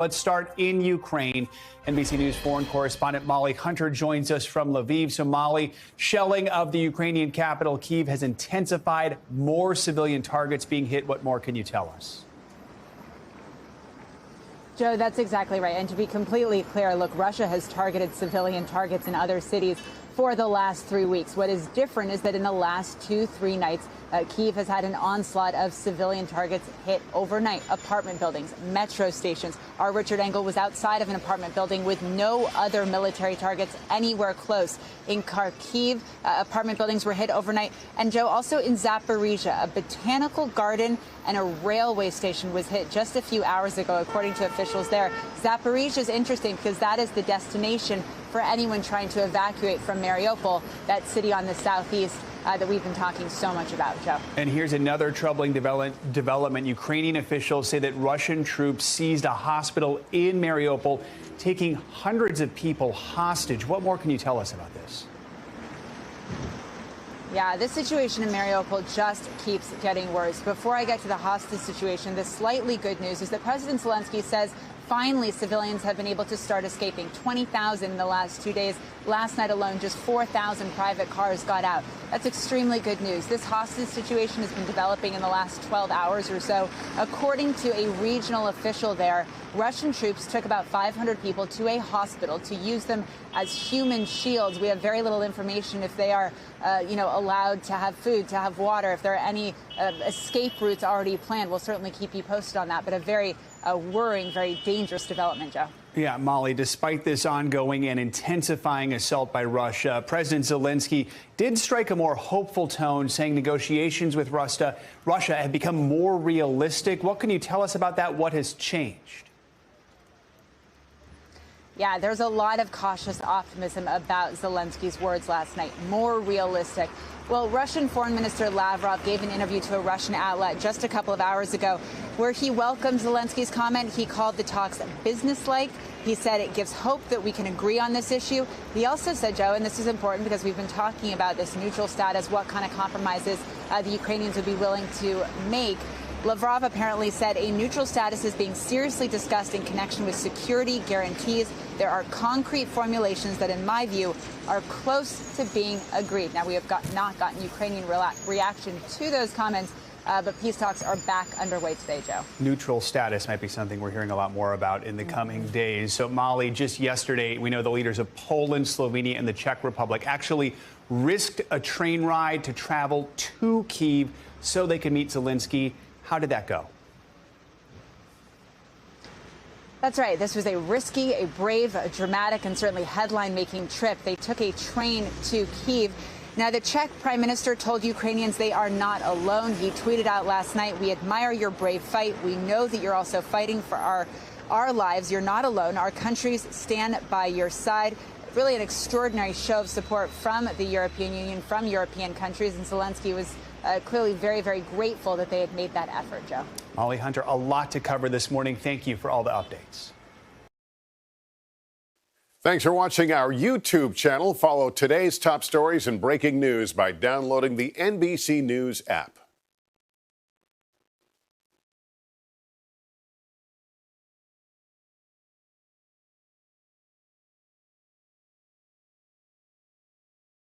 Let's start in Ukraine. NBC News foreign correspondent Molly Hunter joins us from Lviv. So, Molly, shelling of the Ukrainian capital, Kyiv, has intensified. More civilian targets being hit. What more can you tell us? Joe, that's exactly right. And to be completely clear, look, Russia has targeted civilian targets in other cities for the last 3 weeks. What is different is that in the last 2-3 nights, Kyiv has had an onslaught of civilian targets hit overnight. Apartment buildings, metro stations. Our Richard Engel was outside of an apartment building with no other military targets anywhere close. In Kharkiv, apartment buildings were hit overnight. And Joe, also in Zaporizhia, a botanical garden and a railway station was hit just a few hours ago, according to officials there. Zaporizhia is interesting because that is the destination for anyone trying to evacuate from Mariupol, that city on the southeast that we've been talking so much about, Joe. And here's another troubling development. Ukrainian officials say that Russian troops seized a hospital in Mariupol, taking hundreds of people hostage. What more can you tell us about this? Yeah, this situation in Mariupol just keeps getting worse. Before I get to the hostage situation, the slightly good news is that President Zelenskyy says finally civilians have been able to start escaping. 20,000 in the last 2 days. Last night alone, just 4,000 private cars got out. That's extremely good news. This hostage situation has been developing in the last 12 hours or so. According to a regional official there, Russian troops took about 500 people to a hospital to use them as human shields. We have very little information if they are, allowed to have food, to have water, if there are any escape routes already planned. We'll certainly keep you posted on that, but a very worrying, very dangerous development, Joe. Yeah, Molly, despite this ongoing and intensifying assault by Russia, President Zelenskyy did strike a more hopeful tone, saying negotiations with Russia have become more realistic. What can you tell us about that? What has changed? Yeah, there's a lot of cautious optimism about Zelenskyy's words last night. More realistic. Well, Russian Foreign Minister Lavrov gave an interview to a Russian outlet just a couple of hours ago where he welcomed Zelenskyy's comment. He called the talks businesslike. He said it gives hope that we can agree on this issue. He also said, Joe, and this is important because we've been talking about this neutral status, what kind of compromises the Ukrainians would be willing to make. Lavrov apparently said a neutral status is being seriously discussed in connection with security guarantees. There are concrete formulations that, in my view, are close to being agreed. Now, we have not gotten Ukrainian reaction to those comments, but peace talks are back underway today, Joe. Neutral status might be something we're hearing a lot more about in the coming days. So, Molly, just yesterday, we know the leaders of Poland, Slovenia, and the Czech Republic actually risked a train ride to travel to Kyiv so they could meet Zelenskyy. How did that go? That's right. This was a risky, a brave, a dramatic, and certainly headline-making trip. They took a train to Kyiv. Now, the Czech prime minister told Ukrainians they are not alone. He tweeted out last night, "We admire your brave fight. We know that you're also fighting for our lives. You're not alone. Our countries stand by your side." Really an extraordinary show of support from the European Union, from European countries, and Zelenskyy was clearly very, very grateful that they had made that effort, Joe. Molly Hunter, a lot to cover this morning. Thank you for all the updates. Thanks for watching our YouTube channel. Follow today's top stories and breaking news by downloading the NBC News app.